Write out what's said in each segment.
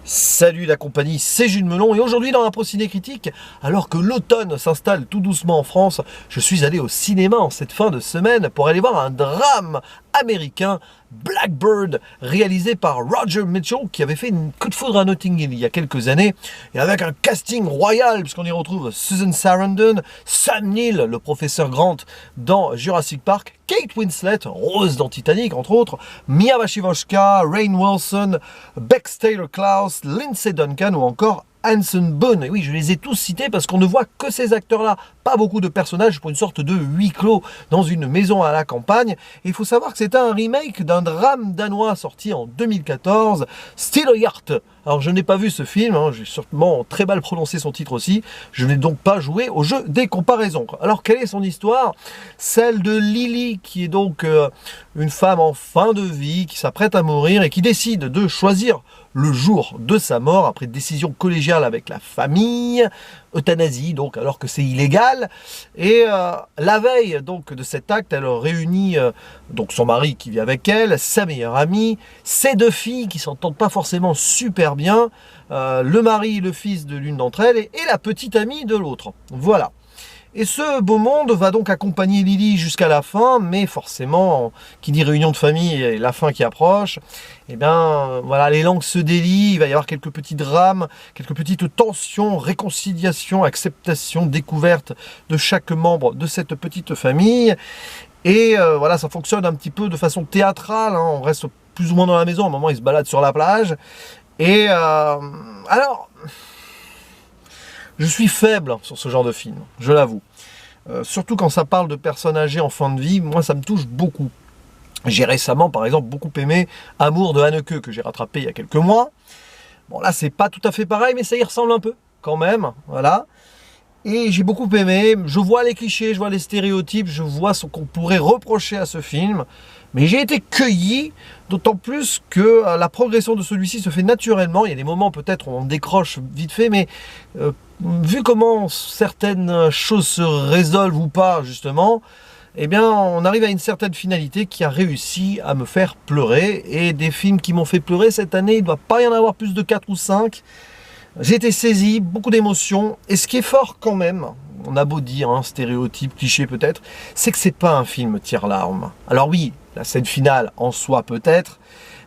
Salut la compagnie, c'est Jules Melon et aujourd'hui dans un Ciné Critique, alors que l'automne s'installe tout doucement en France, je suis allé au cinéma en cette fin de semaine pour aller voir un drame américain, Blackbird, réalisé par Roger Mitchell, qui avait fait une coup de foudre à Notting Hill il y a quelques années, et avec un casting royal, puisqu'on y retrouve Susan Sarandon, Sam Neill, le professeur Grant dans Jurassic Park, Kate Winslet, Rose dans Titanic entre autres, Mia Wasikowska, Rainn Wilson, Bex Taylor Klaus, Lindsay Duncan ou encore Anson Boone. Et oui, je les ai tous cités parce qu'on ne voit que ces acteurs-là, pas beaucoup de personnages pour une sorte de huis clos dans une maison à la campagne. Et il faut savoir que c'est un remake d'un drame danois sorti en 2014, Stillhjert. Alors je n'ai pas vu ce film, hein, j'ai sûrement très mal prononcé son titre aussi, je n'ai donc pas joué au jeu des comparaisons. Alors quelle est son histoire? Celle de Lily, qui est donc une femme en fin de vie, qui s'apprête à mourir et qui décide de choisir le jour de sa mort, après décision collégiale avec la famille, euthanasie donc, alors que c'est illégal. Et la veille donc de cet acte, elle réunit donc son mari qui vit avec elle, sa meilleure amie, ses deux filles qui s'entendent pas forcément super bien, le mari, le fils de l'une d'entre elles et la petite amie de l'autre. Voilà. Et ce beau monde va donc accompagner Lily jusqu'à la fin, mais forcément, qui dit réunion de famille et la fin qui approche, et bien voilà, les langues se délient, il va y avoir quelques petits drames, quelques petites tensions, réconciliation, acceptation, découverte de chaque membre de cette petite famille. Et voilà, ça fonctionne un petit peu de façon théâtrale, hein, on reste plus ou moins dans la maison, à un moment il se balade sur la plage. Et alors... je suis faible sur ce genre de film, je l'avoue. Surtout quand ça parle de personnes âgées en fin de vie, moi ça me touche beaucoup. J'ai récemment, par exemple, beaucoup aimé Amour de Haneke, que j'ai rattrapé il y a quelques mois. Bon là, c'est pas tout à fait pareil, mais ça y ressemble un peu, quand même, voilà. Et j'ai beaucoup aimé, je vois les clichés, je vois les stéréotypes, je vois ce qu'on pourrait reprocher à ce film. Mais j'ai été cueilli, d'autant plus que la progression de celui-ci se fait naturellement. Il y a des moments peut-être où on décroche vite fait, mais vu comment certaines choses se résolvent ou pas, justement, eh bien, on arrive à une certaine finalité qui a réussi à me faire pleurer. Et des films qui m'ont fait pleurer cette année, il ne doit pas y en avoir plus de 4 ou 5. J'ai été saisi, beaucoup d'émotions. Et ce qui est fort quand même, on a beau dire, hein, stéréotype, cliché peut-être, c'est que c'est pas un film tire-larme. Alors oui, la scène finale en soi peut-être,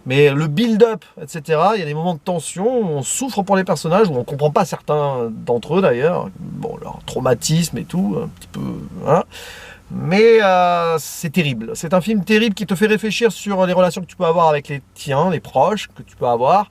mais le build-up, etc., il y a des moments de tension où on souffre pour les personnages, où on comprend pas certains d'entre eux d'ailleurs, bon, leur traumatisme et tout, un petit peu, hein. Mais c'est terrible. C'est un film terrible qui te fait réfléchir sur les relations que tu peux avoir avec les tiens, les proches que tu peux avoir,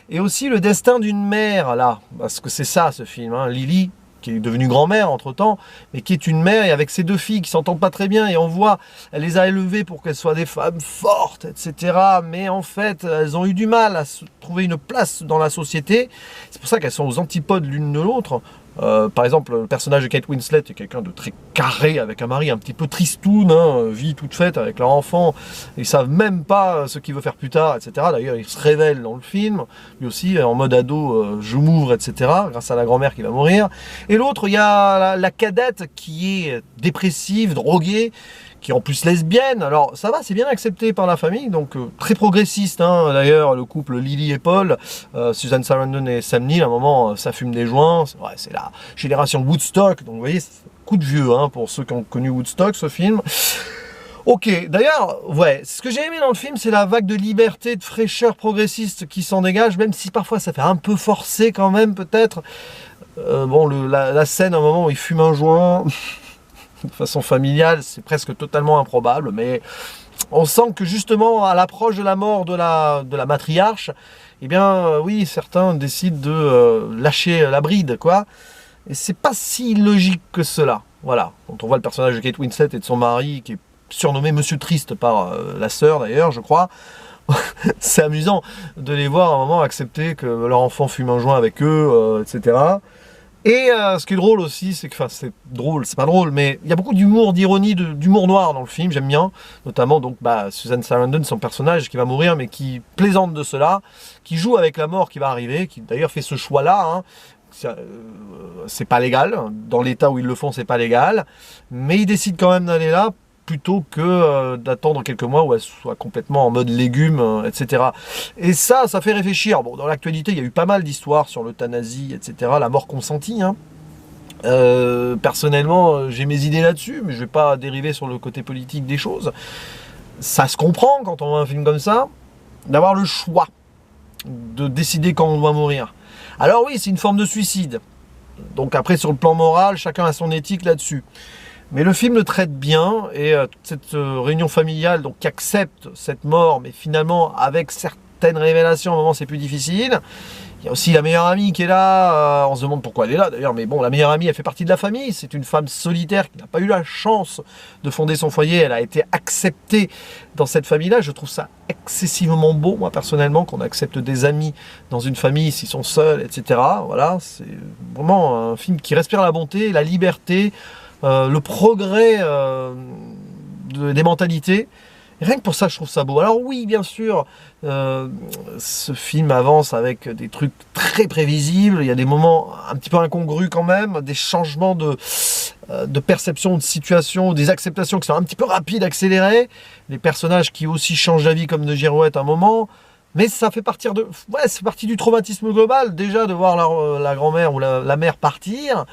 et aussi le destin d'une mère, là, parce que c'est ça ce film, hein. Lily, qui est devenue grand-mère entre-temps, mais qui est une mère et avec ses deux filles qui s'entendent pas très bien, et on voit, elle les a élevées pour qu'elles soient des femmes fortes, etc. Mais en fait, elles ont eu du mal à se trouver une place dans la société. C'est pour ça qu'elles sont aux antipodes l'une de l'autre. Par exemple, le personnage de Kate Winslet est quelqu'un de très carré, avec un mari un petit peu tristoun, hein, vie toute faite avec leur enfant, ils savent même pas ce qu'il veut faire plus tard, etc. D'ailleurs, il se révèle dans le film, lui aussi, en mode ado, je m'ouvre, etc., grâce à la grand-mère qui va mourir. Et l'autre, il y a la cadette qui est dépressive, droguée, qui est en plus lesbienne. Alors ça va, c'est bien accepté par la famille, donc très progressiste, hein. D'ailleurs le couple Lily et Paul, Susan Sarandon et Sam Neill, à un moment ça fume des joints, c'est la génération Woodstock, donc vous voyez, c'est coup de vieux, hein, pour ceux qui ont connu Woodstock, ce film. Ok, d'ailleurs, ouais, ce que j'ai aimé dans le film, c'est la vague de liberté, de fraîcheur progressiste qui s'en dégage, même si parfois ça fait un peu forcé quand même, peut-être. Bon, la scène à un moment où il fume un joint... de façon familiale, c'est presque totalement improbable, mais on sent que justement à l'approche de la mort de la matriarche, eh bien oui, certains décident de lâcher la bride, quoi. Et c'est pas si logique que cela. Voilà. Quand on voit le personnage de Kate Winslet et de son mari, qui est surnommé Monsieur Triste par la sœur d'ailleurs, je crois, c'est amusant de les voir à un moment accepter que leur enfant fume un joint avec eux, etc. Et ce qui est drôle aussi, c'est que, enfin c'est drôle, c'est pas drôle, mais il y a beaucoup d'humour, d'ironie, d'humour noir dans le film, j'aime bien, notamment donc Susan Sarandon, son personnage qui va mourir, mais qui plaisante de cela, qui joue avec la mort qui va arriver, qui d'ailleurs fait ce choix-là, hein. C'est pas légal, dans l'état où ils le font, c'est pas légal, mais ils décident quand même d'aller là, plutôt que d'attendre quelques mois où elle soit complètement en mode légumes, etc. Et ça fait réfléchir. Bon, dans l'actualité, il y a eu pas mal d'histoires sur l'euthanasie, etc., la mort consentie, hein. Personnellement, j'ai mes idées là-dessus, mais je vais pas dériver sur le côté politique des choses. Ça se comprend quand on voit un film comme ça, d'avoir le choix de décider quand on doit mourir. Alors oui, c'est une forme de suicide. Donc après, sur le plan moral, chacun a son éthique là-dessus. Mais le film le traite bien, et cette réunion familiale donc, qui accepte cette mort, mais finalement avec certaines révélations, à un moment c'est plus difficile. Il y a aussi la meilleure amie qui est là, on se demande pourquoi elle est là d'ailleurs, mais bon, la meilleure amie, elle fait partie de la famille, c'est une femme solitaire qui n'a pas eu la chance de fonder son foyer, elle a été acceptée dans cette famille-là. Je trouve ça excessivement beau, moi personnellement, qu'on accepte des amis dans une famille s'ils sont seuls, etc. Voilà, c'est vraiment un film qui respire la bonté, la liberté, le progrès des mentalités. Rien que pour ça, je trouve ça beau. Alors oui, bien sûr, ce film avance avec des trucs très prévisibles. Il y a des moments un petit peu incongrus quand même, des changements de perception de situation, des acceptations qui sont un petit peu rapides, accélérées. Les personnages qui aussi changent d'avis comme de girouette à un moment. Mais ça fait partie c'est partie du traumatisme global, déjà de voir la grand-mère ou la mère partir.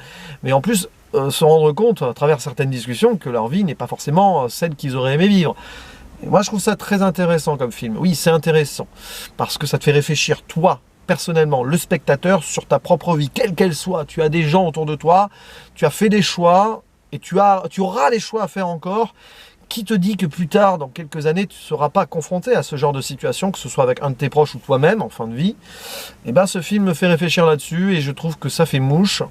Mais en plus, se rendre compte, à travers certaines discussions, que leur vie n'est pas forcément celle qu'ils auraient aimé vivre. Et moi, je trouve ça très intéressant comme film. Oui, c'est intéressant, parce que ça te fait réfléchir, toi, personnellement, le spectateur, sur ta propre vie, quelle qu'elle soit. Tu as des gens autour de toi, tu as fait des choix, et tu auras des choix à faire encore. Qui te dit que plus tard, dans quelques années, tu ne seras pas confronté à ce genre de situation, que ce soit avec un de tes proches ou toi-même, en fin de vie. Et bien, ce film me fait réfléchir là-dessus, et je trouve que ça fait mouche.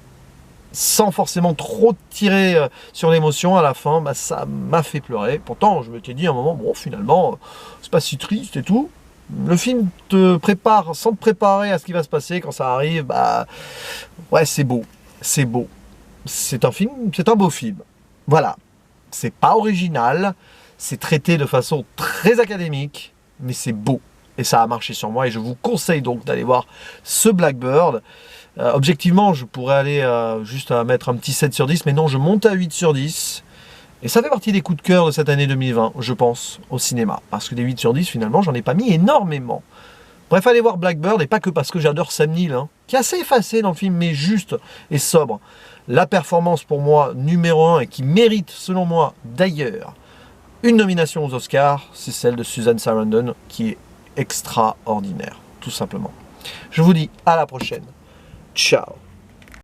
Sans forcément trop tirer sur l'émotion à la fin, bah, ça m'a fait pleurer. Pourtant, je m'étais dit à un moment, bon, finalement, c'est pas si triste et tout. Le film te prépare, sans te préparer à ce qui va se passer quand ça arrive, bah, ouais, c'est beau. C'est beau. C'est un film, c'est un beau film. Voilà. C'est pas original, c'est traité de façon très académique, mais c'est beau. Et ça a marché sur moi, et je vous conseille donc d'aller voir ce Blackbird. Objectivement, je pourrais aller juste à mettre un petit 7 sur 10, mais non, je monte à 8 sur 10. Et ça fait partie des coups de cœur de cette année 2020, je pense, au cinéma. Parce que des 8 sur 10, finalement, j'en ai pas mis énormément. Bref, allez voir Blackbird, et pas que parce que j'adore Sam Neill, hein, qui est assez effacé dans le film, mais juste et sobre. La performance pour moi, numéro 1, et qui mérite, selon moi, d'ailleurs, une nomination aux Oscars, c'est celle de Susan Sarandon, qui est extraordinaire, tout simplement. Je vous dis à la prochaine. Ciao.